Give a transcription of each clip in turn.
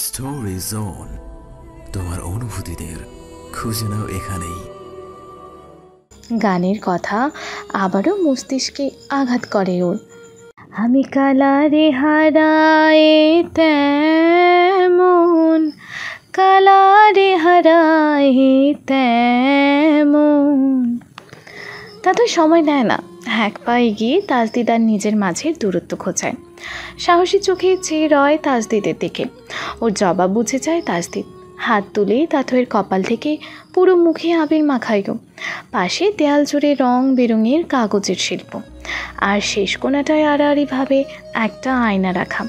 Story zone, তোমার অনুভূতিদের খুঁজে নাও এখানেই। গানের কথা আবারও মস্তিষ্কে আঘাত করে ওর। আমি কালারে হারায় তেমন, কালারে হারায় তেমন। তা তো সময় নেয় না, এক পা এগিয়ে তাজদিদ আর নিজের মাঝের দূরত্ব খোঁজায়। সাহসী চোখে চেয়ে রয় তাজদিদের দিকে। ওর জবাব বুঝে যায় তাজদিদ। হাত তুলে তাথয়ের কপাল থেকে পুরো মুখে আবির মাখাইল। পাশে দেয়াল জুড়ে রং বেরঙের কাগজের শিল্প, আর শেষ কোণাটায় আড়াআড়িভাবে একটা আয়না রাখা।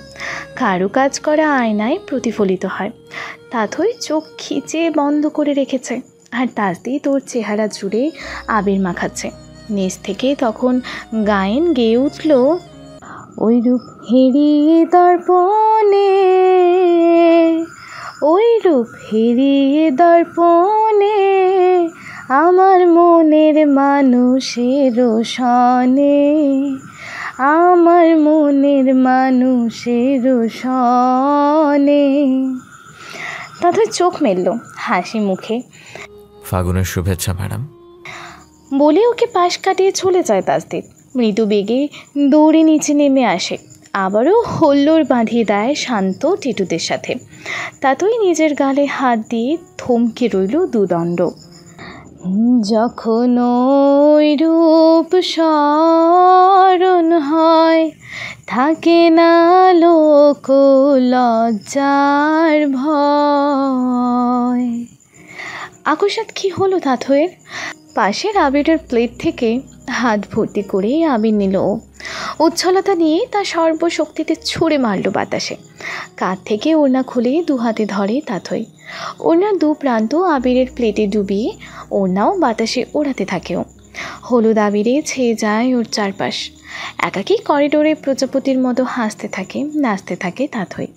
কারুকাজ করা আয়নায় প্রতিফলিত হয়। তাথই চোখ খিচে বন্ধ করে রেখেছে, আর তাজদিদ ওর চেহারা জুড়ে আবির মাখাচ্ছে। নিচ থেকে তখন গায়েন গেয়ে উঠল, ওই রূপ হেরিয়ে দর্পণে, ওই রূপ হেরিয়ে দর্পণে, আমার মনের মানুষের সনে, আমার মনের মানুষের সনে। তাদের চোখ মেলল হাসি মুখে। ফাগুনের শুভেচ্ছা ম্যাডাম বলে ওকে পাশ কাটিয়ে চলে যায় তাজদিদ। মৃদু বেগে দৌড়ে নিচে নেমে আসে, আবারও হল্লোর বাঁধিয়ে দেয় শান্ত টিটুদের সাথে। তাতেই নিজের গালে হাত দিয়ে থমকে রইল দুদণ্ড। যখন ওই রূপ স্মরণ হয়, থাকে না লোক লজ্জার ভয়। আকস্মাৎ কি হলো তাথয়ের? পাশের আবিরের প্লেট থেকে হাত ভর্তি করে আবির নিল ও। উচ্ছলতা নিয়ে তা সর্বশক্তিতে ছুঁড়ে মারল বাতাসে। কাঁধ থেকে ওড়না খুলে দু হাতে ধরে তাথই। ওড়নার দু প্রান্ত আবিরের প্লেটে ডুবিয়ে ওড়নাও বাতাসে ওড়াতে থাকেও। হলুদ আবিরে ছেয়ে যায় ওর চারপাশ। একাকী করিডোরে প্রজাপতির মতো হাসতে থাকে, নাচতে থাকে তাথই।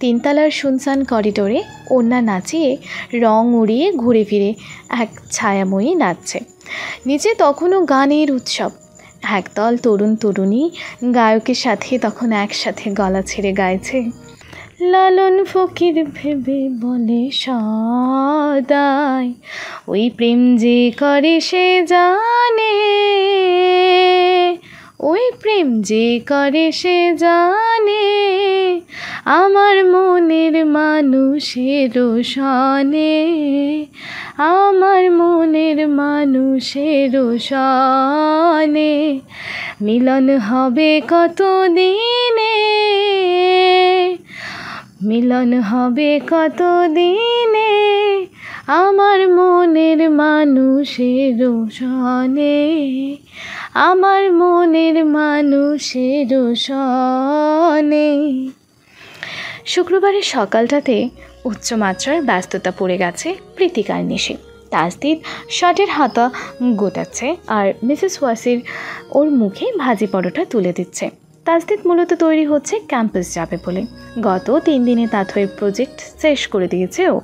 তিনতলার শুনশান করিডোরে ওড়না নাচিয়ে রং উড়িয়ে ঘুরে ফিরে এক ছায়াময়ী নাচছে। নিচে তখনও গানের উৎসব। একদল তরুণ তরুণী গায়কের সাথে তখন একসাথে গলা ছেড়ে গাইছে, লালন ফকির ভেবে বলে সদাই, ওই প্রেম যে করে সে জানে, ওই প্রেম যে করে সে জানে, আমার মনের মানুষের সনে, আমার মনের মানুষের সনে, মিলন হবে কত দিনে, মিলন হবে কত দিনে, আমার মনের মানুষের সনে, আমার মনের মানুষের সনে। শুক্রবারের সকালটাতে উচ্চমাত্রার ব্যস্ততা পড়ে গেছে প্রীতিকার নিশে। তাজদিদ শার্টের হাতা গোটাচ্ছে, আর মিসেস ওয়াসির ওর মুখে ভাজি পরোটা তুলে দিচ্ছে। তাজদিদ মূলত তৈরি হচ্ছে ক্যাম্পাস যাবে বলে। গত 3 দিনে তাথয়ের প্রজেক্ট শেষ করে দিয়েছে ও।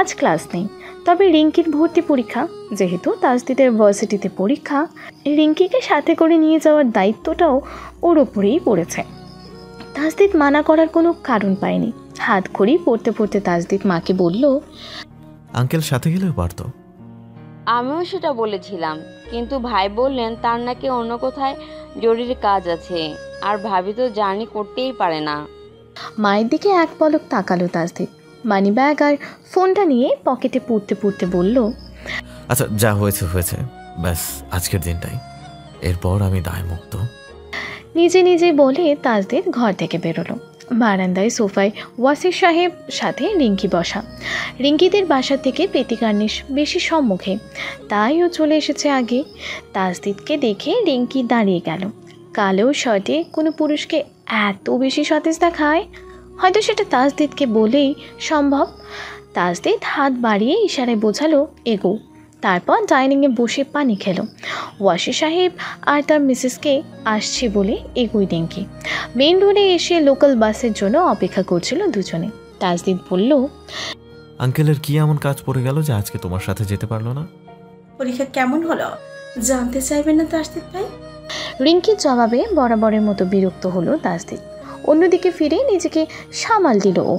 আজ ক্লাস নেই, তবে রিঙ্কির ভর্তি পরীক্ষা। যেহেতু তাজদিদের ভার্সিটিতে পরীক্ষা, রিঙ্কিকে সাথে করে নিয়ে যাওয়ার দায়িত্বটাও ওর ওপরেই পড়েছে। তাজদিদ মানা করার কোনো কারণ পায়নি। হাত ঘড়ি পড়তে পড়তে তাজদিদ মাকে বলল, আঙ্কেল সাথে গেলেও পারতো। আমিও সেটা বলেছিলাম, কিন্তু ভাই বললেন তার নাকি অন্য কোথায় জরুরি কাজ আছে, আর ভাবি তো জার্নি করতেই পারে না। মায়ের দিকে এক পলক তাকালো তাজদিদ। মানি ব্যাগ আর ফোনটা নিয়ে পকেটে পুড়তে পুড়তে বলল, আচ্ছা যা হয়েছে হয়েছে, ব্যাস আজকের দিনটাই, এরপর আমি দায়মুক্ত। নিজে নিজে বলে তাজদিদ ঘর থেকে বেরোলো। বারান্দায় সোফায় ওয়াসির সাহেব সাথে রিঙ্কি বসা। রিঙ্কিদের বাসা থেকে প্রীতিকার্নিশ বেশি সম্মুখে, তাই ও চলে এসেছে আগে। তাজদিদকে দেখে রিঙ্কি দাঁড়িয়ে গেল। কালো শার্টে কোনো পুরুষকে এত বেশি সতেজ দেখায়, হয়তো সেটা তাজদিদকে বলেই সম্ভব। তাজদিদ হাত বাড়িয়ে ইশারায় বোঝালো এগো। তারপর ডাইনিংয়ে বসে পানি খেলো। ওয়াসি সাহেব আর তার মিসেসকে আসছে বলে এগোই রিঙ্কি। মেইন রোডে এসে লোকাল বাসের জন্য অপেক্ষা করছিল দুজনে। তাজদিদ বলল, আঙ্কেলের কি এমন কাজ পড়ে গেল যে আজকে তোমার সাথে যেতে পারলো না? পরীক্ষা কেমন হলো জানতে চাইবেন না তাজদিদ ভাই? রিঙ্কির জবাবে বরাবরের মতো বিরক্ত হলো তাজদিদ। অন্যদিকে ফিরে নিজেকে সামাল দিল ও।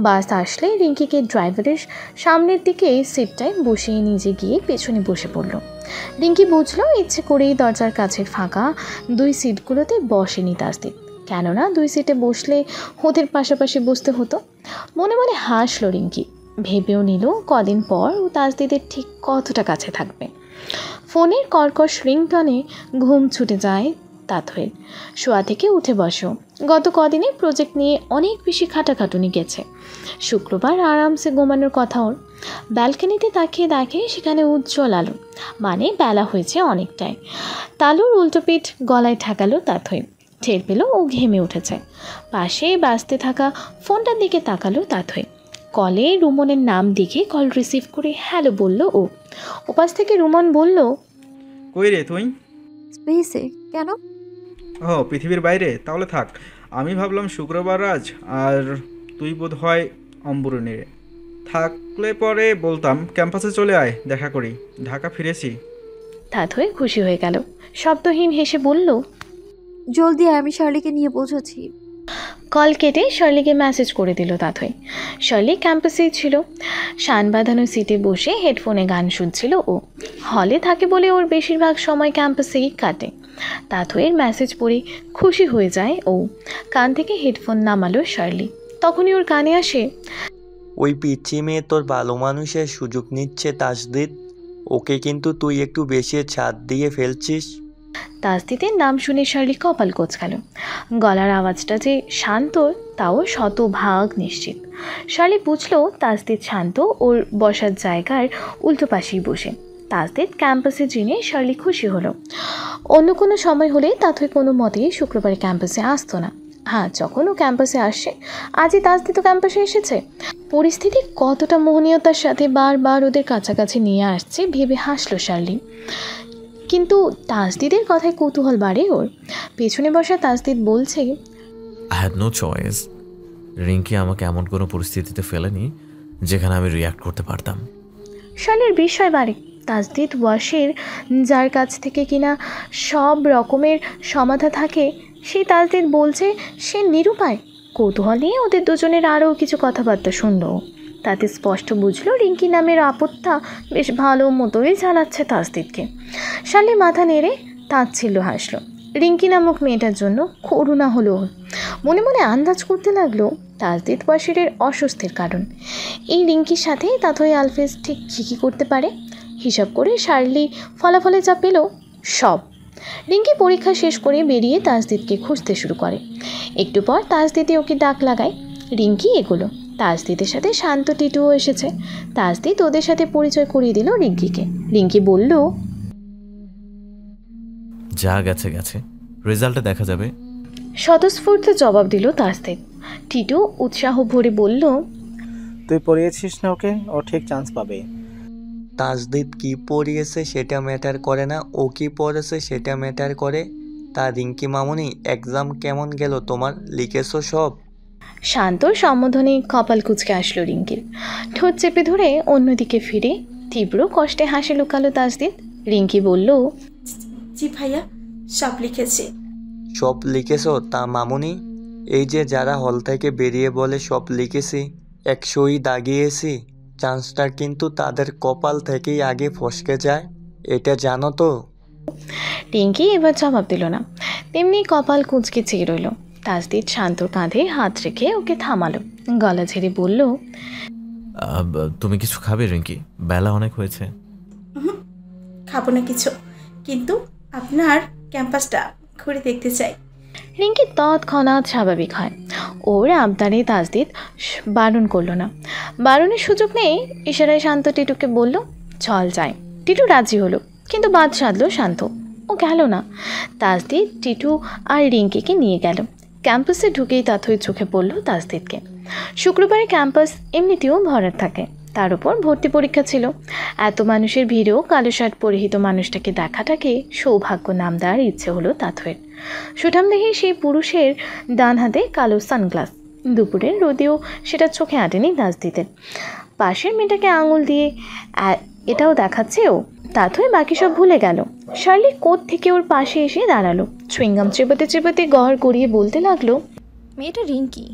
বাস আসলে রিঙ্কিকে ড্রাইভারের সামনের দিকে সিটটায় বসিয়ে নিজে গিয়ে পেছনে বসে পড়ল। রিঙ্কি বুঝলো ইচ্ছে করেই দরজার কাছের ফাঁকা 2 সিটগুলোতে বসেনি তাসদিদ, কেননা 2 সিটে বসলে ওদের পাশাপাশি বসতে হতো। মনে মনে হাসলো রিঙ্কি, ভেবেও নিল কদিন পর ও তাসদিদের ঠিক কতটা কাছে থাকবে। ফোনের কর্কশ রিংটনে ঘুম ছুটে যায় তাথয়ের। শোয়া থেকে উঠে বসো। গত কদিনে প্রজেক্ট নিয়ে অনেক বেশি খাটাখাটুনি গেছে। শুক্রবার আরামসে ঘুমানোর কথা ওর। ব্যালকনিতে তাকিয়ে দেখে সেখানে উজ্জ্বল আলো, মানে বেলা হয়েছে অনেকটাই। তালুর উল্টো পিঠ গলায় ঠেকালো তাথয়, টের পেল ও ঘেমে উঠেছে। পাশে বাজতে থাকা ফোনটার দিকে তাকালো তাথয়। কলে রুমনের নাম দেখে কল রিসিভ করে হ্যালো বলল ও। ওপাশ থেকে রুমন বলল, কই রে তুই? স্পেসে। কেন? ও পৃথিবীর বাইরে? তাহলে থাক, আমি ভাবলাম শুক্রবার আজ, আর তুই বোধ হয় অম্বরণীরে। থাকলে পরে বলতাম ক্যাম্পাসে চলে আয়, দেখা করি। ঢাকা ফিরেছি। তাত হয়ে খুশি হয়ে গেল, শব্দহীন হেসে বলল, জলদি আয়, আমি শার্লিকে নিয়ে পৌঁছাচ্ছি। কল কেটে শার্লিকে মেসেজ করে দিল তাথই। শার্লি ক্যাম্পাসেই ছিল, শান বাঁধানো সিটে বসে হেডফোনে গান শুনছিল ও। হলে থাকে বলে ওর বেশিরভাগ সময় ক্যাম্পাসেই কাটে। তাথইয়ের মেসেজ পড়ে খুশি হয়ে যায় ও। কান থেকে হেডফোন নামালো শার্লি, তখনই ওর কানে আসে, ওই পিচ্ছি মেয়ে তোর ভালো মানুষের সুযোগ নিচ্ছে তাসদিদ, ওকে কিন্তু তুই একটু বেশি ছাদ দিয়ে ফেলছিস। তাসদিদের নাম শুনে শার্লি কপাল কোঁচকাল। গলার আওয়াজটা যে শান্ত তাও শতভাগ নিশ্চিত। শার্লি বুঝলো তাসদিদ শান্ত ওর বসার জায়গার উল্টো পাশেই বসে। তাসদিদ ক্যাম্পাসে জেনে শার্লি খুশি হলো। অন্য কোনো সময় হলে তাথই কোনো মতেই শুক্রবারে ক্যাম্পাসে আসতো না। হ্যাঁ, যখন ও ক্যাম্পাসে আসে, আজই তাসদিদ ক্যাম্পাসে এসেছে। পরিস্থিতি কতটা মোহনীয়তার সাথে বারবার ওদের কাছাকাছি নিয়ে আসছে ভেবে হাসলো শার্লি। কিন্তু তাসদিদের কথায় কৌতূহল বাড়ে ওর। পেছনে বসা তাসদিদ বলছে, I had no choice. Rinki আমাকে এমন কোনো পরিস্থিতিতে ফেলেনি যেখানে আমি রিয়াক্ট করতে পারতাম। শার্লির বিস্ময় বাড়ে। তাসদিদ ওয়াসের, যার কাছ থেকে কিনা সব রকমের সমাধা থাকে, সেই তাসদিদ বলছে সে নিরুপায়। কৌতূহল নিয়ে ওদের দুজনের আরও কিছু কথাবার্তা শুনল। তাতে স্পষ্ট বুঝলো রিঙ্কি নামের আপদটা বেশ ভালো মতোই জ্বালাচ্ছে তাসদিদকে। শার্লি মাথা নেড়ে তাচ্ছিল্য হাসলো। রিঙ্কি নামক মেয়েটার জন্য করুণা হলো ওর। মনে মনে আন্দাজ করতে লাগলো তাসদিদ ওয়াসিরের অস্বস্তির কারণ। এই রিঙ্কির সাথে তাথই আলফেজ ঠিক কী করতে পারে। হিসাব করে শার্লি ফলাফলে যা পেল সব। রিঙ্কি পরীক্ষা শেষ করে বেরিয়ে তাসদিদকে খুঁজতে শুরু করে। একটু পর তাসদিদে ওকে ডাক লাগায়। রিঙ্কি এগোলো। তাসদিদের সাথে শান্ত টিটুও এসেছে। তাসদিদ ওদের সাথে পরিচয় করিয়ে দিল রিঙ্কিকে। রিঙ্কি বলল, যা গেছে গেছে, রেজাল্টে দেখা যাবে। স্বতঃস্ফূর্ত জবাব দিল তাসদিদ। টিটু উৎসাহ ভরে বলল, তুই পড়িয়েছিস না ওকে, ও ঠিক চান্স পাবে। তাসদিদ কি পড়িয়েছে সেটা ম্যাটার করে না, ও কি পড়েছে সেটা ম্যাটার করে। তা রিঙ্কি মামুনি, এক্সাম কেমন গেল তোমার? লিখেছো সব? শান্ত সম্বোধনে কপাল কুঁচকে আসলো রিঙ্কির। ঠোঁট চেপে ধরে অন্যদিকে ফিরে তীব্র কষ্টে হাসি লুকালো তাসদিদ। রিঙ্কি বলল, জি ভাইয়া, সব লিখেছি। সব লিখেছো? তা মামুনি, এই যে যারা হল থেকে বেরিয়ে বলে সব লিখেছি, 100ই দাগিয়েছি, চান্সটা কিন্তু তাদের কপাল থেকেই আগে ফসকে যায়, এটা জানো তো? রিঙ্কি এবার জবাব দিল না, তেমনি কপাল কুঁচকে চেয়ে রইল। তাসদিদ শান্তর কাঁধে হাত রেখে ওকে থামালো। গলা ঝেড়ে বলল, তুমি কিছু খাবে রিঙ্কি? বেলা অনেক হয়েছে। খাবো না কিছু, কিন্তু আপনার ক্যাম্পাসটা ঘুরে দেখতে চাই। রিঙ্কি তৎক্ষণাৎ স্বাভাবিক হয়। ওর আবদারে তাসদিদ বারণ করলো না। বারণের সুযোগ নেই, ইশারায় শান্ত টিটুকে বলল, চল যাই। টিটু রাজি হলো, কিন্তু বাদ সাধলো শান্ত। ও গেল না। তাসদিদ টিটু আর রিঙ্কিকে নিয়ে গেল। ক্যাম্পাসে ঢুকেই তাথই চোখে পড়ল তাসদিদকে। শুক্রবারে ক্যাম্পাস এমনিতেও ভরাট থাকে, তার উপর ভর্তি পরীক্ষা ছিল। এত মানুষের ভিড়েও কালো শার্ট পরিহিত মানুষটাকে দেখাটাকে সৌভাগ্য নাম দেওয়ার ইচ্ছে হলো তাথইয়ের। সুঠামদেহী সেই পুরুষের ডান হাতে কালো সানগ্লাস। দুপুরের রোদেও সেটা চোখে আটেনি তাসদিদের। পাশের মেয়েটাকে আঙুল দিয়ে এটাও দেখাচ্ছে ও। তাথই বাকি সব ভুলে গেল। শার্লি কোথ থেকে ওর পাশে এসে দাঁড়ালো। চুইংগাম চেপাতে চেপাতে গড় গড়িয়ে বলতে লাগলো, মেয়েটা রিঙ্কি,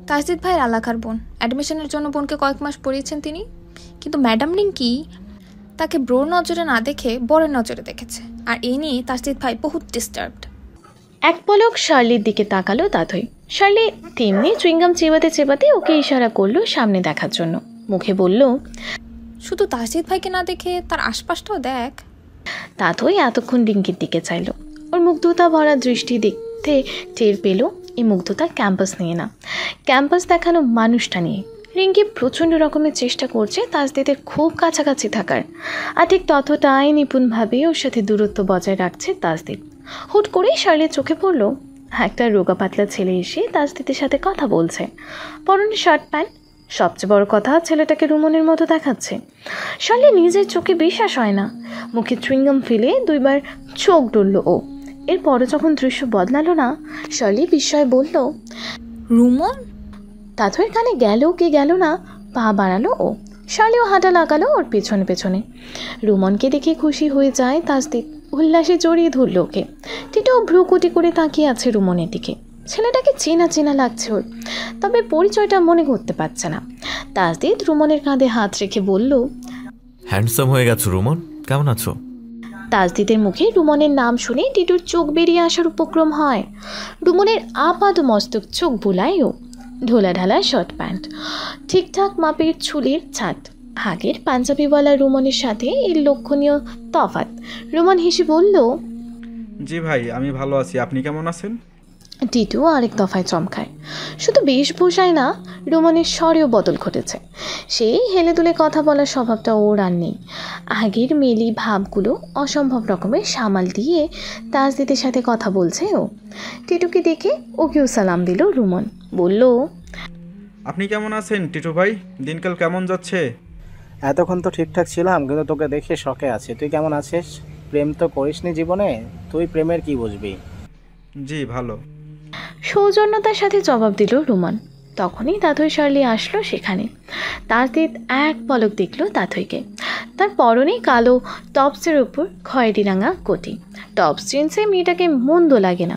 তাসজিদ ভাইয়ের এলাকার বোন। অ্যাডমিশনের জন্য বোনকে কয়েক মাস পড়িয়েছেন তিনি, কিন্তু ম্যাডাম রিঙ্কি তাকে ব্রোর নজরে না দেখে বরের নজরে দেখেছে, আর এই নিয়ে তাসজিদ ভাই বহুত ডিস্টার্বড। এক পলক শার্লির দিকে তাকালো তাথই। শার্লি তেমনি চুইংগাম চেবাতে চেবাতে ওকে ইশারা করলো সামনে দেখার জন্য। মুখে বলল, শুধু তাসজিদ ভাইকে না দেখে তার আশপাশটাও দেখ। তাথই এতক্ষণ রিঙ্কির দিকে চাইল। ওর মুগ্ধতা ভরা দৃষ্টি দেখতে টের পেল এই মুগ্ধতা ক্যাম্পাস নিয়ে না, ক্যাম্পাস দেখানো মানুষটা নিয়ে। রিঙ্কি প্রচণ্ড রকমের চেষ্টা করছে তাসদিদের খুব কাছাকাছি থাকার, আর ঠিক ততটাই নিপুণভাবে ওর সাথে দূরত্ব বজায় রাখছে তাসদিদ। হুট করেই শার্লির চোখে পড়ল একটা রোগা পাতলা ছেলে এসে তাসদিদের সাথে কথা বলছে, পরনে শার্ট প্যান্ট। সবচেয়ে বড় কথা, ছেলেটাকে রুমনের মতো দেখাচ্ছে। শার্লি নিজের চোখে বিশ্বাস হয় না। মুখে চুইংগাম ফেলে দুইবার চোখ ডলল ও। এরপরও যখন দৃশ্য বদলালো না, শার্লি বিস্ময়ে বলল, রুমন? তাথইয়ের কানে গেল কি গেল না, পা বাড়ালো ও। শার্লিও হাঁটা লাগালো ওর পেছনে পেছনে। রুমনকে দেখে খুশি হয়ে যায় তাসদিদ, উল্লাসে জড়িয়ে ধরল ওকে। টিটাও ভ্রুকুটি করে তাকিয়ে আছে রুমনের দিকে। ছেলেটাকে চেনা চেনা লাগছে ওর, তবে পরিচয়টা মনে করতে পারছে না। তাসদিদ রুমনের কাঁধে হাত রেখে বলল, হ্যান্ডসাম হয়ে গেছো রুমন, কেমন আছো? তাসদিদের মুখে রুমনের নাম শুনে টিটুর চোখ বেরিয়ে আসার উপক্রম হয়। রুমনের আপাদ মস্তক চোখ বুলায় ও। ঢোলা ঢালা শর্ট প্যান্ট, ঠিকঠাক মাপের চুলের ছাট, আগের পাঞ্জাবিওয়ালা রুমনের সাথে এর লক্ষণীয় তফাৎ। রুমন হেসে বলল, জি ভাই, আমি ভালো আছি, আপনি কেমন আছেন? টিটু আরেক দফায় চমকায়। শুধু বেশভূষায় না, রুমনের স্বরেও বদল ঘটেছে। সেই হেলে দুলে কথা বলার স্বভাবটা ওর আর নেই। আগের মেলি ভাবগুলো অসম্ভব রকমের সামাল দিয়ে তাসদিদের সাথে কথা বলছে ও। টিটুকে দেখে ওকেও সালাম দিল রুমন। বলল, আপনি কেমন আছেন টিটু ভাই? দিনকাল কেমন যাচ্ছে? এতক্ষণ তো ঠিকঠাক ছিলাম, কিন্তু তোকে দেখে শকে আছি। তুই কেমন আছিস? প্রেম তো করিসনি জীবনে, তুই প্রেমের কি বুঝবি? জি ভালো। সৌজন্যতার সাথে জবাব দিল রুমন। তখনই তাথই শার্লি আসলো সেখানে। তাসদিদ এক পলক দেখল তাথইকে। তার পরনে কালো টপসের উপর খয়েরি রাঙা কোটি। টপস জিন্সে মেয়েটাকে মন্দ লাগে না,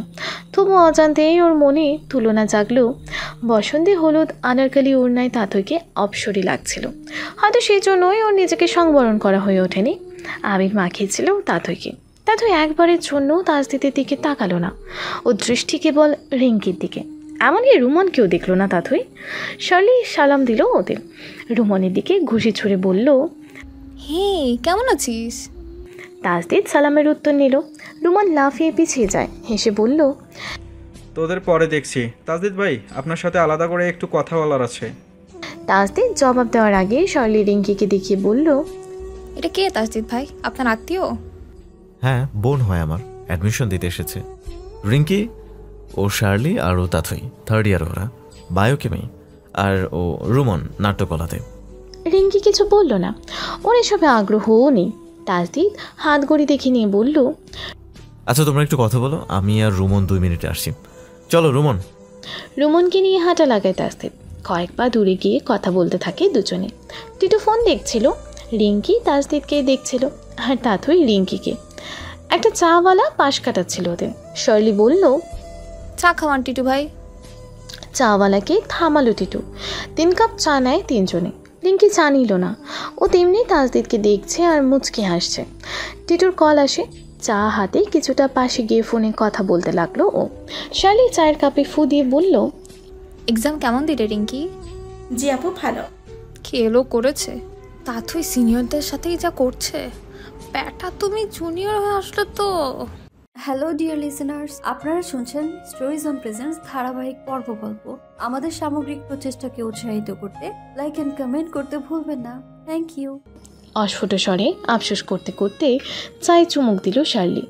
তবু অজান্তেই ওর মনে তুলনা জাগলো। বসন্তে হলুদ আনারকালি ওড়নায় তাথইকে অপসরী লাগছিল। হয়তো সেই জন্যই ওর নিজেকে সংবরণ করা হয়ে ওঠেনি। আবির মাখিয়েছিল তাথইকে। তাথই একবারের জন্য তাসদিদের দিকে তাকালো না, ওর দৃষ্টি কেবল রিঙ্কির দিকে। এমনকি রুমনকেও দেখলো না তাথই। শার্লি সালাম দিল ওদের। রুমনের দিকে ঘুষি ছুঁড়ে বলল, হে, কেমন আছিস? তাসদিদ সালামের উত্তর নিল। রুমন লাফিয়ে পিছিয়ে যায়, হেসে বলল, তোদের পরে দেখছি। তাসদিদ ভাই, আপনার সাথে আলাদা করে একটু কথা বলার আছে। তাসদিদ জবাব দেওয়ার আগে শার্লি রিঙ্কিকে দেখিয়ে বলল, এটা কে তাসজিদ ভাই? আপনার আত্মীয়? হ্যাঁ, বোন হয় আমার, অ্যাডমিশন দিতে এসেছে। রিঙ্কি, ও শার্লি আর ও তাথই, থার্ড ইয়ার ওরা, বায়োকেমি। আর ও রুমন নাট্যকলাতে। রিঙ্কি কিছু বলল না, ওর এসবে আগ্রহও নেই। তাসদিদ হাত গড়ি দেখে নিয়ে বলল, আচ্ছা তোমরা একটু কথা বলো, আমি আর রুমন 2 মিনিটে আসছি। চলো রুমন। রুমনকে নিয়ে হাঁটা লাগায় তাসদিদ। কয়েক পা দূরে গিয়ে কথা বলতে থাকে দুজনে। টিটু ফোন দেখছিল, রিঙ্কি তাসদিদকে দেখছিল, আর তাথই রিঙ্কিকে। একটা চাওয়ালা পাশ কাটাচ্ছিল ওদের। শার্লি বলল, চা খাওয়ান টিটু ভাই। চাওয়ালাকে থামালো টিটু। 3 কাপ চা নেয় তিনজনে। রিঙ্কি চা নিল না, ও তেমনি তাসদিদকে দেখছে আর মুচকে হাসছে। টিটুর কল আসে। চা হাতে কিছুটা পাশে গিয়ে ফোনে কথা বলতে লাগলো ও। শার্লি চায়ের কাপে ফু দিয়ে বলল, এক্সাম কেমন দিলে রিঙ্কি? জি আপু, ভালো। খেলো করেছে? তাথই সিনিয়রদের সাথেই যা করছে। ব্যাটা তুমি জুনিয়র হয়ে আসলে তো। হ্যালো ডিয়ার লিসেনার্স, আপনারা শুনছেন স্টোরিজ অন প্রেজেন্স ধারাবাহিক পর্ব গল্প। আমাদের সামগ্রিক প্রচেষ্টাকে উৎসাহিত করতে লাইক অ্যান্ড কমেন্ট করতে ভুলবেন না। Thank you. অস্ফুট স্বরে আফসোস করতে করতে চায়ে চুমুক দিল শার্লি।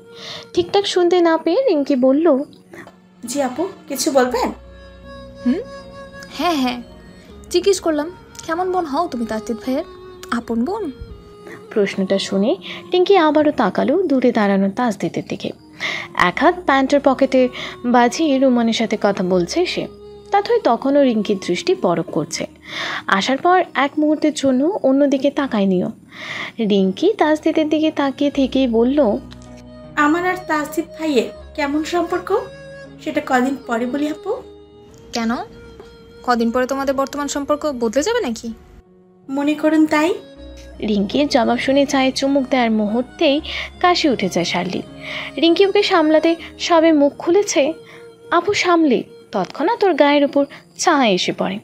ঠিকঠাক শুনতে না পেয়ে রিঙ্কি বলল, জি আপু, কিছু বলবেন? হ্যাঁ হ্যাঁ, জিজ্ঞেস করলাম কেমন বোন হও তুমি তাসদিদ ভাইয়ের? আপন বোন? প্রশ্নটা শুনে রিঙ্কি আবারও তাকালো দূরে দাঁড়ানো তাসদিদের দিকে। এক হাত প্যান্টের পকেটে বাজিয়ে রুমনের সাথে কথা বলছে সে। তাথই তখনও রিঙ্কির দৃষ্টি পরখ করছে। আসার পর এক মুহূর্তের জন্য অন্যদিকে তাকায়নিও। রিঙ্কি তাসদিদের দিকে তাকিয়ে থেকেই বলল, আমার আর তাসদিদ ভাইয়ের কেমন সম্পর্ক সেটা কদিন পরে বলি আপু। কেন? কদিন পরে তোমাদের বর্তমান সম্পর্ক বদলে যাবে নাকি? মনে করুন তাই। রিঙ্কির জবাব শুনে চায়ে চুমুক দেওয়ার মুহূর্তেই কাশি উঠে যায় শার্লির। রিঙ্কি ওকে সামলাতে সবে মুখ খুলেছে, আপু সামলে, তৎক্ষণাৎ তোর গায়ের উপর চা এসে পড়ে।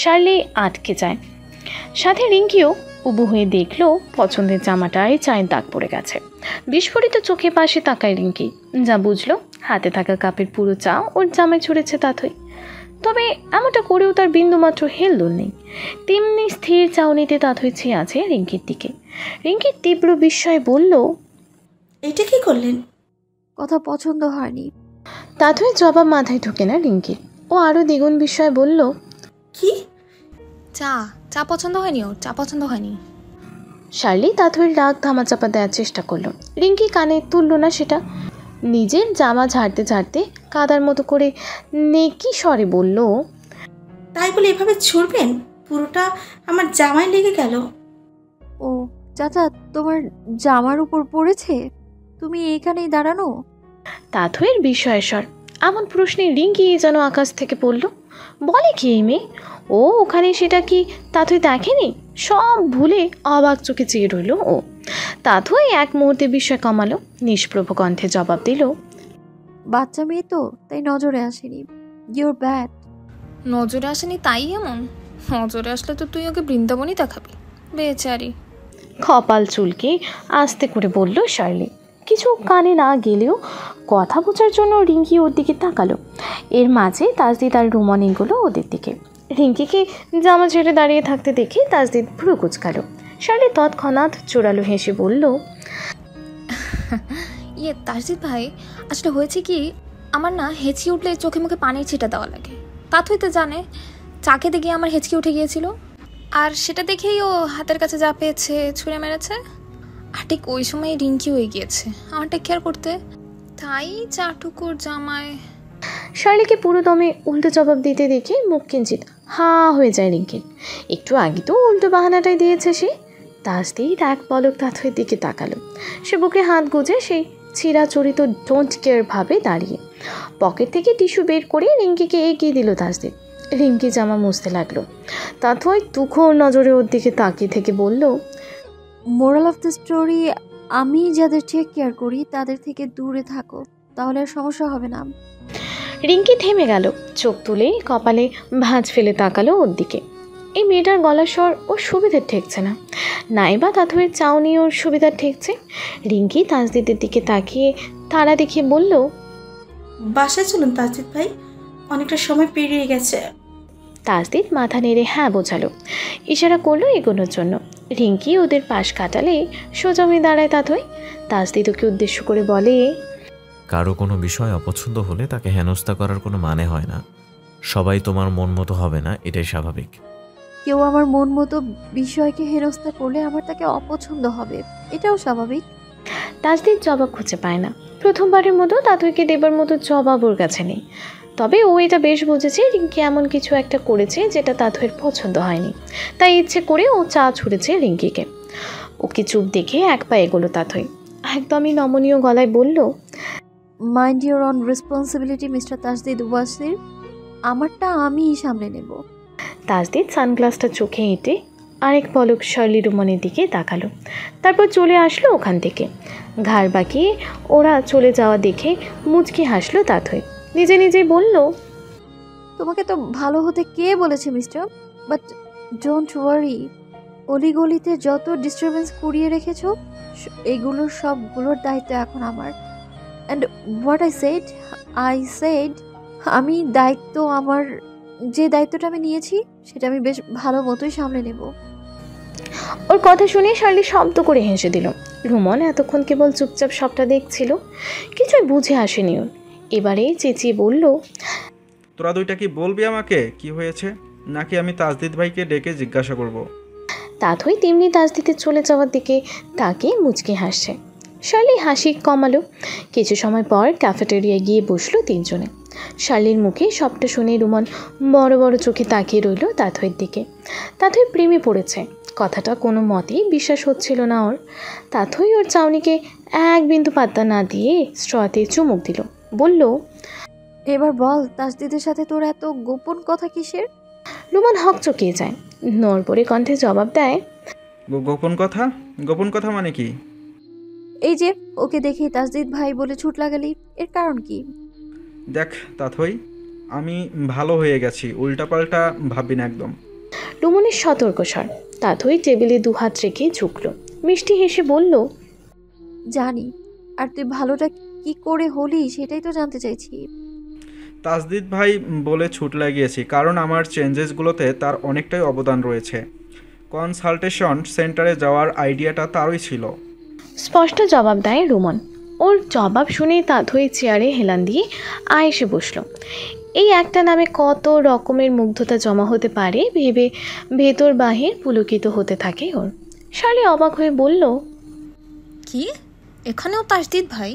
শার্লি আটকে যায়, সাথে রিঙ্কিও উবু হয়ে দেখলো পছন্দের জামাটায় চায়ের দাগ পড়ে গেছে। বিস্ফোরিত চোখে পাশে তাকায় রিঙ্কি, যা বুঝলো হাতে থাকা কাপের পুরো চা ওর জামায় ছড়েছে তাথই। তবে এমনটা করেও তার বিন্দুমাত্র হেলদোল নেই। তেমনি স্থির চাউনিতে তাথই চেয়ে আছে রিঙ্কির দিকে। রিঙ্কির তীব্র বিস্ময়ে বলল, এটা কি করলেন? কথা পছন্দ হয়নি। তাথই জবাব মাথায় ঢোকে না রিঙ্কির। ও আরও দ্বিগুণ বিস্ময়ে বলল, কি? চা পছন্দ হয়নি? ওর চা পছন্দ হয়নি। শার্লি তাথইর রাগ ধামাচাপা দেওয়ার চেষ্টা করলো। রিঙ্কি কানে তুলল না সেটা। নিজের জামা ঝাড়তে ঝাড়তে কাদার মতো করে নেকি স্বরে বলল, তাই বলে এভাবে ছুড়বেন? পুরোটা আমার জামায় লেগে গেল। ও চাচা, তোমার জামার উপর পড়েছে? তুমি এখানেই দাঁড়ানো? তাথইর বিস্ময়ের স্বর। এমন প্রশ্নে রিঙ্কি যেন আকাশ থেকে পড়ল। বলে কি এই মেয়ে? ও ওখানে সেটা কি তাথই দেখেনি? সব ভুলে অবাক চোখে চেয়ে রইল ও। তাথই এক মুহূর্তে বিস্ময় কমালো, নিষ্প্রভ কণ্ঠে জবাব দিল, বাচ্চা মেয়ে তো, তাই নজরে আসেনি। Your bad. নজরে আসেনি তাই এমন? নজরে আসলে তো তুই ওকে বৃন্দাবনই দেখাবি, বেচারি। কপাল চুলকে আস্তে করে বলল শার্লি। কিছু কানে না গেলেও কথা বোঝার জন্য রিঙ্কি ওর দিকে তাকালো। এর মাঝে তাজদিদ আর রুমন এগুলো ওদের দিকে। রিঙ্কিকে জামা ছেড়ে দাঁড়িয়ে থাকতে দেখে তাজদিদ ভ্রু কুচকালো। শার্লি তৎক্ষণাৎ চোরালো হেসে বলল, তাজদিদ ভাই, আসলে হয়েছে কি, আমার না হেঁচকি উঠলে চোখে মুখে পানির ছিটা দেওয়া লাগে। তাথই তো জানে, চা খেতে গিয়ে আমার হেঁচকি উঠে গিয়েছিল, আর সেটা দেখেই ও হাতের কাছে যা পেয়েছে ছুঁড়ে মেরেছে। আর ঠিক ওই সময় রিঙ্কিও এগিয়েছে আমার টেক কেয়ার করতে, তাই চাটুকুর জামায়। শার্লিকে পুরো দমে উল্টো জবাব দিতে দেখে মুখ কিঞ্চিত হা হয়ে যায় রিঙ্কির। একটু আগে তো উল্টো বাহানাটাই দিয়েছে সে। তাজদিদ এক পলক তাথইর দিকে তাকালো। সে বুকে হাত গুজে সেই চিরাচরিত ডোন্ট কেয়ার ভাবে দাঁড়িয়ে পকেট থেকে টিস্যু বের করে রিঙ্কিকে এগিয়ে দিল তাজদিদ। রিঙ্কি জামা মুছতে লাগলো। তাথই তুখোর নজরে ওর দিকে তাকিয়ে থেকে বলল, মোরাল অফ দ্য স্টোরি, আমি যাদের টেক কেয়ার করি তাদের থেকে দূরে থাকো, তাহলে আর সমস্যা হবে না। রিঙ্কি থেমে গেল, চোখ তুলে কপালে ভাঁজ ফেলে তাকালো ওর দিকে। এই মেয়েটার গলার স্বর ওর সুবিধার ঠেকছে না, নাইবা তাথইয়ের চাউনি ওর সুবিধার ঠেকছে। রিঙ্কি তাজদিদের দিকে তাকিয়ে তারা দেখিয়ে বলল, বাসায় চলুন তাজদিদ ভাই, অনেকটা সময় পেরিয়ে গেছে। তাজদিদ মাথা নেড়ে হ্যাঁ বোঝালো, ইশারা করলো এগোনোর জন্য। রিঙ্কি ওদের পাশ কাটালে সোজা হয়ে দাঁড়ায় তাথই। তাজদিদ ওকে উদ্দেশ্য করে বলে, কারো কোনো বিষয় অপছন্দ হলে তাকে হেনস্থা করার কোনো মানে হয় না। সবাই তোমার মন মতো হবে না, এটাই স্বাভাবিক। কেউ আমার মন মতো বিষয়কে হেনস্থা করলে আমার তাকে অপছন্দ হবে, এটাও স্বাভাবিক। তাজদিদ জবাব খুঁজে পায় না। প্রথমবারের মতো তাথইকে দেবার মতো জবাব ওর কাছে নেই। তবে ও এটা বেশ বুঝেছে রিঙ্কি এমন কিছু একটা করেছে যেটা তাথইয়ের পছন্দ হয়নি, তাই ইচ্ছে করে ও চা ছুঁড়েছে রিঙ্কিকে। ওকে চুপ দেখে এক পা এগোলো তাথই। একদমই নমনীয় গলায় বলল, mind your own responsibility mister Tajdid Wasir, আমারটা আমিই সামলে নেব। তাজদিদ সানগ্লাসটা চোখে এঁটে আরেক পলক শার্লি রুমনের দিকে তাকালো, তারপর চলে আসলো ওখান থেকে। ঘাড় বাঁকিয়ে ওরা চলে যাওয়া দেখে মুচকি হাসলো তাথই। নিজে নিজেই বলল, তোমাকে তো ভালো হতে কে বলেছে মিস্টার, বাট ডোন্ট ওয়ারি, অলিগলিতে যত ডিস্টারবেন্স কুড়িয়ে রেখেছো এগুলোর সবগুলোর দায়িত্ব এখন আমার। অ্যান্ড হোয়াট আই সেড, আমি দায়িত্ব আমার, যে দায়িত্বটা আমি নিয়েছি সেটা আমি বেশ ভালো মতোই সামলে নেব। ওর কথা শুনে শার্লি শব্দ করে হেসে দিল। রুমন এতক্ষণ কেবল চুপচাপ সবটা দেখছিল, কিছুই বুঝে আসেনি ওর। এবারে চেঁচিয়ে বলল, তোরা দুইটা কি বলবি আমাকে কি হয়েছে, নাকি আমি তাজদিদ ভাইকে ডেকে জিজ্ঞাসা করব? তাথই তেমনি তাজদিদের চলে যাওয়ার দিকে তাকে মুচকি হাসছে। শার্লি হাসি কমালো। কিছু সময় পর ক্যাফেটেরিয়ায় গিয়ে বসলো তিনজনে। শার্লির মুখে সবটা শুনে রুমন বড় বড় চোখে তাকিয়ে রইল তাথইয়ের দিকে। তাথই প্রেমে পড়েছে, কথাটা কোনো মতেই বিশ্বাস হচ্ছিল না ওর। তাথই ওর চাউনিকে এক বিন্দু পাত্তা না দিয়ে স্ট্রতে চুমুক দিল, বলল, এবার বল তাসদিদের সাথে তোর এত গোপন কথা কিসের? রুমন হকচকিয়ে যায়, নড়বড়ে কণ্ঠে জবাব দেয়, গোপন কথা? গোপন কথা মানে কি? এই যে ওকে দেখে তাসদিদ ভাই বলে ছুট লাগালি, এর কারণ কি? দেখ তাথই, আমি ভালো হয়ে গেছি, উল্টাপাল্টা ভাববি না একদম। রুমনের সতর্ক স্বর। তাথই টেবিলে দুহাত রেখে ঝুঁকল, মিষ্টি হেসে বলল, জানি, আর তুই ভালোটা কি করে হলি সেটাই তো জানতে চাইছি। তাসদিদ ভাই বলে ছুট লাগিয়েছি কারণ আমার চেঞ্জেসগুলোতে তার অনেকটাই অবদান রয়েছে। কনসালটেশন সেন্টারে যাওয়ার আইডিয়াটা তারই ছিল। স্পষ্ট জবাব দেয় রুমন। ওর জবাব শুনে তাথই চেয়ারে হেলান দিয়ে এসে বসল। এই একটা নামে কত রকমের মুগ্ধতা জমা হতে পারে ভেবে ভেতর বাহির পুলকিত হতে থাকে ওর। শালি অবাক হয়ে বলল, কি এখানেও তাসদিদ ভাই?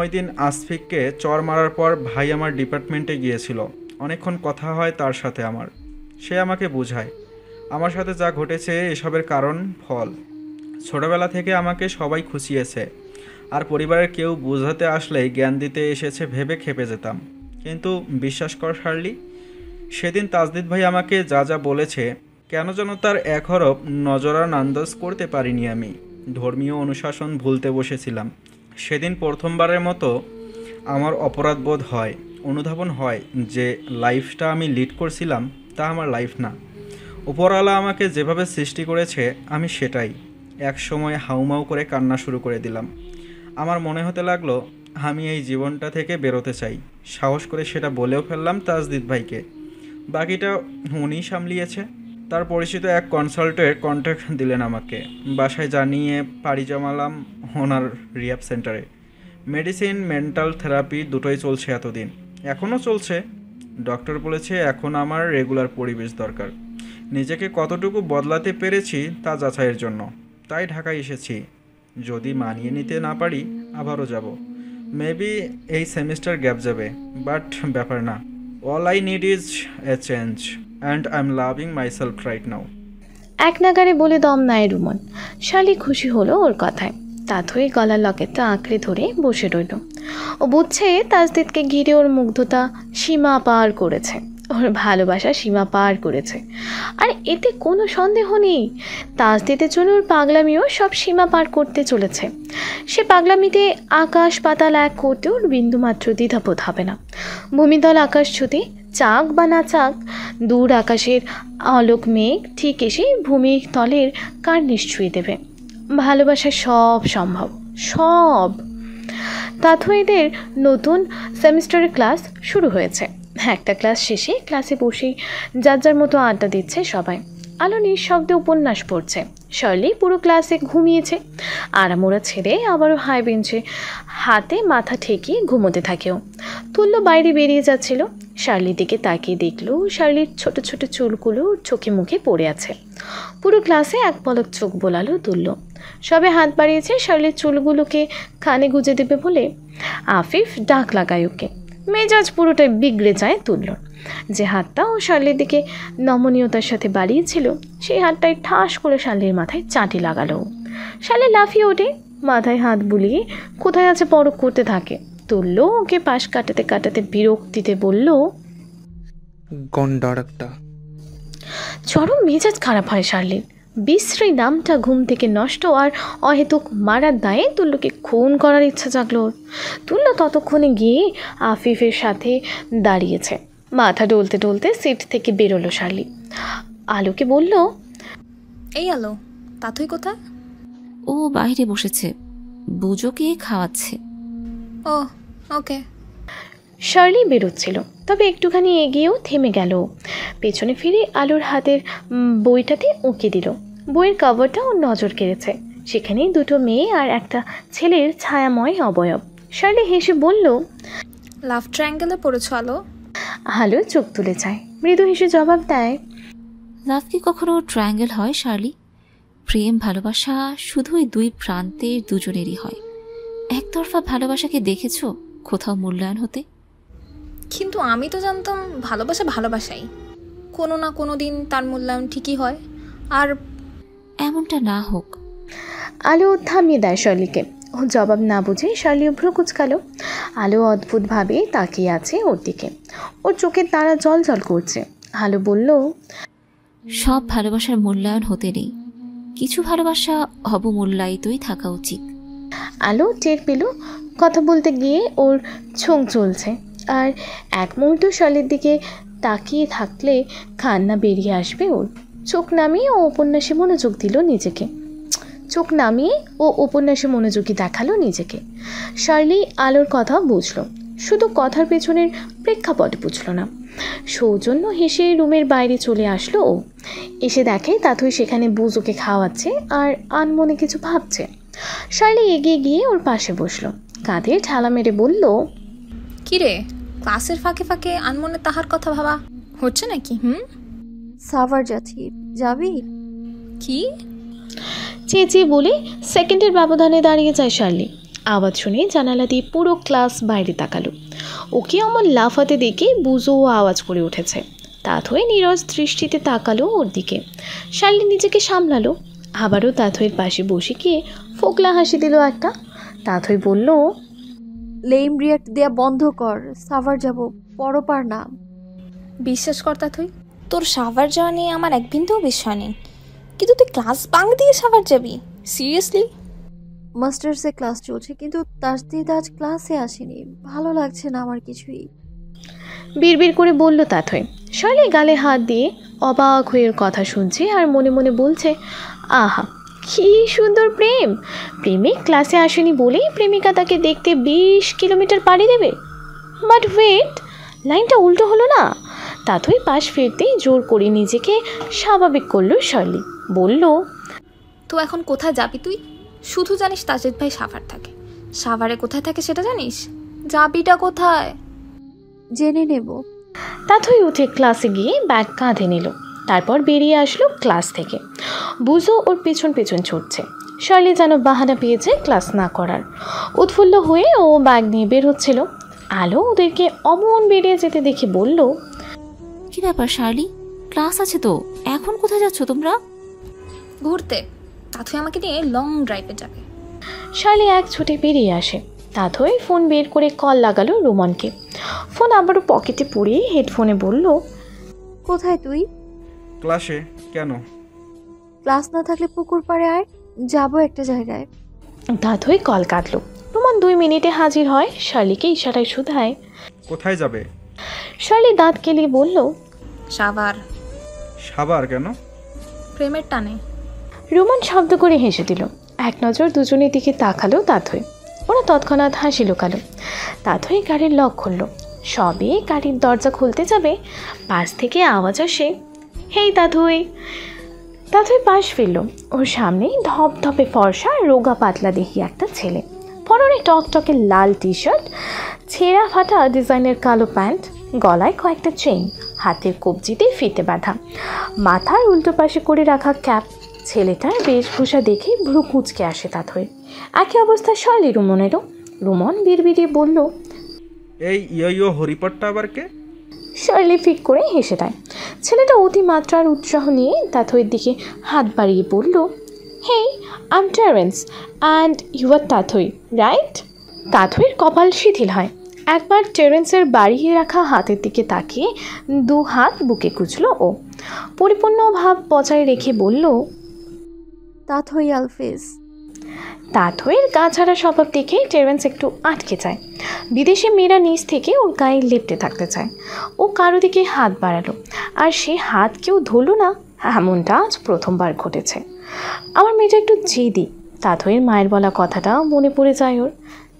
ওই দিন আসফিককে চর মারার পর ভাই আমার ডিপার্টমেন্টে গিয়েছিল, অনেকক্ষণ কথা হয় তার সাথে আমার। সে আমাকে বোঝায় আমার সাথে যা ঘটেছে এসবের কারণ ফল। ছোটবেলা থেকে আমাকে সবাই খুশিয়েছে, আর পরিবারের কেউ বোঝাতে আসলেই জ্ঞান দিতে এসেছে ভেবে খেপে যেতাম। কিন্তু বিশ্বাস কর শার্লি, সেদিন তাসদিদ ভাই আমাকে যা যা বলেছে, কেন যেন তার এক হরফ নজরান আন্দাজ করতে পারিনি আমি। ধর্মীয় অনুশাসন ভুলতে বসেছিলাম। সেদিন প্রথমবারের মতো আমার অপরাধবোধ হয়, অনুধাবন হয় যে লাইফটা আমি লিড করছিলাম তা আমার লাইফ না। উপরওয়ালা আমাকে যেভাবে সৃষ্টি করেছে আমি সেটাই। এক সময় হাউমাউ করে কান্না শুরু করে দিলাম। আমার মনে হতে লাগলো আমি এই জীবনটা থেকে বেরোতে চাই। সাহস করে সেটা বলেও ফেললাম তাসদিদ ভাইকে। বাকিটা উনিই সামলিয়েছে। তার পরিচিত এক কনসালটেন্ট কন্ট্যাক্ট দিলেন আমাকে, বাসায় জানিয়ে পাড়ি জমালাম ওনার রিহ্যাব সেন্টারে। মেডিসিন, মেন্টাল থেরাপি দুটোই চলছে এতদিন, এখনও চলছে। ডক্টর বলেছে এখন আমার রেগুলার পরিবেশ দরকার। নিজেকে কতটুকু বদলাতে পেরেছি তা যাচাইয়ের জন্য তাই ঢাকায় এসেছি। যদি মানিয়ে নিতে না পারি আবারও যাব। মেবি এই সেমিস্টার গ্যাপ যাবে, বাট ব্যাপার না। All I need is a change and I am loving myself right now. এক নাগারে বলে দম নাই রুমন। শালি খুশি হলো ওর কথায়। তাথই গলার লকেটটা আঁকড়ে ধরে বসে রইল। ও বুঝছে তাসদিদকে ঘিরে ওর মুগ্ধতা সীমা পার করেছে, ওর ভালোবাসা সীমা পার করেছে। আর এতে কোনো সন্দেহ নেই, তাসদিদের জন্য ওর পাগলামিও সব সীমা পার করতে চলেছে। সে পাগলামিতে আকাশ পাতাল এক করতে ওর বিন্দুমাত্র দ্বিধাবোধ হবে না। ভূমিতল আকাশ ছুতে চাক বা না চাক, দূর আকাশের আলোক মেঘ ঠিক এসে ভূমির তলের কার্নিশ ছুঁয়ে দেবে। ভালোবাসা সব সম্ভব, সব। তাথইদের নতুন সেমিস্টারের ক্লাস শুরু হয়েছে। একটা ক্লাস শেষে ক্লাসে বসেই যার যার মতো আড্ডা দিচ্ছে সবাই। আলো নিঃশব্দে উপন্যাস পড়ছে। শার্লি পুরো ক্লাসে ঘুমিয়েছে। আরামোড়া ছেড়ে আবারও হাই বেঞ্চে হাতে মাথা ঠেকিয়ে ঘুমোতে থাকেও। তুল্য বাইরে বেরিয়ে যাচ্ছিল। শার্লির দিকে তাকিয়ে দেখলো শার্লির ছোট ছোট চুলগুলো চোখে মুখে পড়ে আছে। পুরো ক্লাসে এক পলক চোখ বোলালো তুল্য। সবে হাত বাড়িয়েছে শার্লির চুলগুলোকে কানে গুজে দেবে বলে। আফিফ ডাক লাগায় ওকে। মেজাজ পুরোটাই বিগড়ে যায় তুল্যর। যে হাতটা ও শার্লির দিকে নমনীয়তার সাথে বাড়িয়েছিল সেই হাতটাই ঠাস করে শার্লির মাথায় চাটি লাগালো। শার্লি লাফিয়ে ওঠে, মাথায় হাত বুলিয়ে কোথায় আছে পরখ করতে থাকে। তুল্য ওকে পাশ কাটাতে কাটাতে বিরক্তিতে বলল, গন্ডারটা। চরম মেজাজ খারাপ হয় শার্লির। বিশ্রী নামটা ঘুম থেকে নষ্ট আর অহেতুক মারার দায়ে তুল্যকে খুন করার ইচ্ছা জাগলো ওর। তুল্য ততক্ষণে গিয়ে আফিফের সাথে দাঁড়িয়েছে। মাথা ডলতে ডলতে সিট থেকে বেরোলো শার্লি। আলোকে বলল, এই আলো, তাথই কোথায়? ও বাইরে বসেছে, বুজোকে খাওয়াচ্ছে। ও ওকে। শার্লি বেরোচ্ছিল, তবে একটুখানি এগিয়েও থেমে গেল। পেছনে ফিরে আলোর হাতের বইটাতে উঁকি দিল। বইয়ের কভারটা ওর নজর কেড়েছে। সেখানে দুটো মেয়ে আর একটা ছেলের ছায়াময় অবয়ব। শার্লি হেসে বলল, লাভ ট্রায়াঙ্গেলে পড়েছো আলো? আলো চোখ তুলে চায়, মৃদু হেসে জবাব দেয়, লাভ কি কখনো ট্রায়াঙ্গেল হয় শার্লি? প্রেম ভালোবাসা শুধু ওই দুই প্রান্তের দুজনেরই হয়। একতরফা ভালোবাসাকে দেখেছো কোথাও মূল্যায়ন হতে? কিন্তু আমি তো জানতাম ভালোবাসা ভালোবাসাই, কোনো না কোনো দিন তার মূল্যায়ন ঠিকই হয়। আর এমনটা না হোক। আলো থামিয়ে দেয় শার্লিকে। ও জবাব না বুঝে শার্লিও ভ্রু কুচকালো। আলো অদ্ভুতভাবে তাকিয়ে আছে ওর দিকে। ওর চোখের তারা জল জল করছে। আলো বলল, সব ভালোবাসার মূল্যায়ন হতে নেই, কিছু ভালোবাসা অবমূল্যায়িতই থাকা উচিত। আলো টের পেল কথা বলতে গিয়ে ওর ছোং চলছে, আর এক মুহূর্ত শালের দিকে তাকিয়ে থাকলে কান্না বেরিয়ে আসবে ওর। চোখ নামিয়ে ও উপন্যাসে মনোযোগী দেখালো নিজেকে। শার্লি আলোর কথা বুঝলো, শুধু কথার পেছনের প্রেক্ষাপট বুঝলো না। সৌজন্য হেসে রুমের বাইরে চলে আসলো ও। এসে দেখে তাথই সেখানে বুজোকে খাওয়াচ্ছে আর আনমনে কিছু ভাবছে। শার্লি এগিয়ে গিয়ে ওর পাশে বসলো, কাঁধে ঠালা মেরে বলল, কিরে, ক্লাসের ফাঁকে ফাঁকে আনমনে তাহার কথা ভাবা হচ্ছে নাকি? সাভার যাচ্ছি, যাবি? কি? চেঁচিয়ে বলে সেকেন্ডের ব্যবধানে দাঁড়িয়ে যায় শার্লি। আওয়াজ শুনে জানালা দিয়ে পুরো ক্লাস বাইরে তাকালো। ওকে আমার লাফাতে দেখে বুঝো আওয়াজ করে উঠেছে। তাথই নীরস দৃষ্টিতে তাকালো ওর দিকে। শার্লি নিজেকে সামলালো, আবারও তাথইয়ের পাশে বসে গিয়ে ফোকলা হাসি দিল একটা। তাথই বলল, লেম রিয়াক্ট দেয়া বন্ধ কর, সাভার যাব, পরপার না। বিশ্বাস কর তাথই, তোর সাভার যাওয়া নিয়ে আমার এক বিন্দুও বিষয় নেই, কিন্তু তুই ক্লাস বাঙ্ক দিয়ে সাভার যাবি? সিরিয়াসলি? মাস্টার্সে ক্লাস চলছে, কিন্তু তাসদিদ আজ ক্লাসে আসেনি, ভালো লাগছে না আমার কিছুই, বিড়বিড় করে বলল তাথই। শার্লি গালে হাত দিয়ে অবাক হয়ে ওর কথা শুনছে আর মনে মনে বলছে, আহা কি সুন্দর প্রেম! প্রেমিক ক্লাসে আসেনি বলেই প্রেমিকা তাকে দেখতে 20 কিলোমিটার পাড়ি দেবে। বাট ওয়েট, লাইনটা উল্টো হলো না? তাথই পাশ ফিরতেই জোর করে নিজেকে স্বাভাবিক করলো শার্লি। বলল, তো এখন কোথায় যাবি তুই? শুধু জানিস তাজিদ ভাই সাভার থাকে, সাভারে কোথায় থাকে সেটা জানিস? যাবিটা কোথায়? জেনে নেব। তাথই উঠে ক্লাসে গিয়ে ব্যাগ কাঁধে নিল, তারপর বেরিয়ে আসলো ক্লাস থেকে। বুঝো ওর পেছন পেছন ছুটছে। শার্লি যেন বাহানা পেয়েছে ক্লাস না করার। উৎফুল্ল হয়ে ও ব্যাগ নিয়ে বের হচ্ছিল। আলো ওদেরকে অমন বেরিয়ে যেতে দেখে বলল, কি ব্যাপার শার্লি, ক্লাস আছে তো, এখন কোথায় যাচ্ছ তোমরা? ঘুরতে। তাথই আমাকে নিয়ে লং ড্রাইভে যাবে। শার্লি এক ছুটে বেরিয়ে আসে। তাথই ফোন বের করে কল লাগালো রুমনকে। ফোন আবারও পকেটে পুড়িয়ে হেডফোনে বলল, কোথায় তুই? ক্লাসে। কেন? ক্লাস না থাকলে পুকুর পাড়ে আয়, যাবো একটা জায়গায়। তাথই কল কাটলো। রুমন 2 মিনিটে হাজির হয়, শার্লিকে ইশারায় শুধায়, কোথায় যাবে? শার্লি দাঁত কেলিয়ে বলল, সাভার। সাভার কেন? প্রেমের টানে। রুমন শব্দ করে হেসে দিল। এক নজর দুজনের দিকে তাকালো তাথই। ওরা তৎক্ষণাৎ হাসি লুকালো। তাথই গাড়ির লক খুলল। সবে গাড়ির দরজা খুলতে যাবে, পাশ থেকে আওয়াজ আসে, হেই তাথই। তাথই পাশ ফিরল। ওর সামনে ধপধপে ফর্সা রোগা পাতলা দেখি একটা ছেলে। পরনে টকটকে লাল টি শার্ট, ছেঁড়া ফাটা ডিজাইনের কালো প্যান্ট, গলায় কয়েকটা চেইন, হাতের কবজিতে ফিতে বাঁধা, মাথার উল্টো পাশে করে রাখা ক্যাপ। ছেলেটার বেশভূষা দেখে ভ্রু কুঁচকে আসে তাথই। একই অবস্থা শার্লি রুমনেরও। রুমন বিড়বিড়িয়ে বলল, এই ইয়ো হরিপট্টা আবার কে? শার্লি ফিক করে হেসে দেয়। ছেলেটা অতিমাত্রার উৎসাহ নিয়ে তাথইয়ের দিকে হাত বাড়িয়ে বলল, hey, I am Terence and you are Tathoi, right? তাথইয়ের কপাল শিথিল হয়। একবার টেরেন্সের বাড়িয়ে রাখা হাতের দিকে তাকিয়ে 2 হাত বুকে কুঁচল ও। পরিপূর্ণ ভাব বজায় রেখে বলল, তাথই আলফেজ। তাথইয়ের গা ছাড়া স্বভাব দেখে টেরেন্স একটু আটকে যায়। বিদেশি মেয়েরা নিচ থেকে ওর গায়ে লেপটে থাকতে চায়। ও কারো দিকে হাত বাড়ালো, আর সে হাত কেউ ধরল না, এমনটা আজ প্রথমবার ঘটেছে। আমার মেয়েটা একটু জেদি। তাথইয়ের মায়ের বলা কথাটা মনে পড়ে যায় ওর।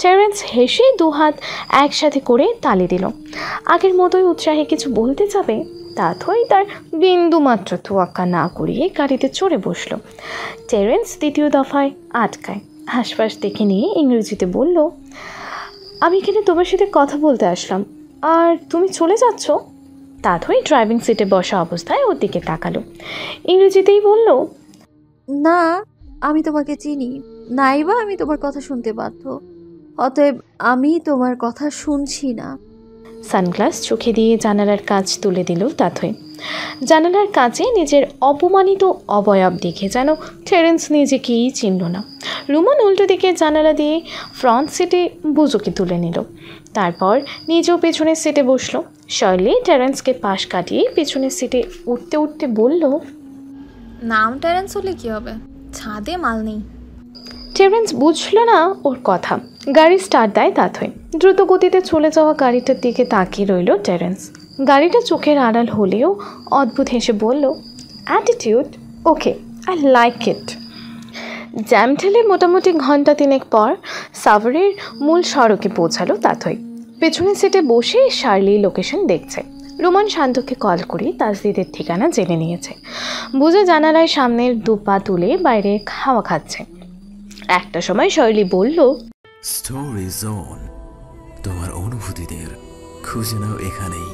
টেরেন্স হেসে 2 হাত একসাথে করে তালি দিল। আগের মতোই উৎসাহে কিছু বলতে যাবে, তাথই তার বিন্দুমাত্র তোয়াক্কা না করিয়ে গাড়িতে চড়ে বসলো। টেরেন্স দ্বিতীয় দফায় আটকায়। হাসপাস দেখে নিয়ে ইংরেজিতে বলল, আমি এখানে তোমার সাথে কথা বলতে আসলাম, আর তুমি চলে যাচ্ছ? তাথই ড্রাইভিং সিটে বসা অবস্থায় ওর দিকে তাকালো। ইংরেজিতেই বলল, না, আমি তোমাকে চিনি, নাইবা আমি তোমার কথা শুনতে বাধ্য, অতএব আমি তোমার কথা শুনছি না। সানগ্লাস চোখে দিয়ে জানালার কাজ তুলে দিল তাথই। জানালার কাছে নিজের অপমানিত অবয়ব দেখে যেন টেরেন্স নিজেকেই চিনল না। রুমন উল্টো দিকে জানালা দিয়ে ফ্রন্ট সিটে বুজুকে তুলে নিল, তারপর নিজেও পেছনের সিটে বসলো। শার্লি টেরেন্সকে পাশ কাটিয়ে পেছনের সিটে উঠতে উঠতে বলল, নাম টেরেন্স হলে কি হবে, ছাদে মাল নেই। টেরেন্স বুঝল না ওর কথা। গাড়ি স্টার্ট দেয় তাথই। দ্রুত গতিতে চলে যাওয়া গাড়িটার দিকে তাকিয়ে রইল টেরেন্স। গাড়িটা চোখের আড়াল হলেও অদ্ভুত হেসে বলল, attitude okay, I like it. Jam ঠেলে মোটামুটি ঘন্টা 3 পর সাভারের মূল সড়কে পৌঁছালো তাথই। পেছনের সিটে বসে শার্লি লোকেশন দেখছে। রোমান শান্তকে কল করে তাজদিদের ঠিকানা জেনে নিয়েছে। বুঝে জানালায় সামনের 2 পা তুলে বাইরে খাওয়া খাচ্ছে। একটা সময় শার্লি বলল, স্টোরি জোন, তোমার অনুভূতিদের খুঁজে নাও এখানেই।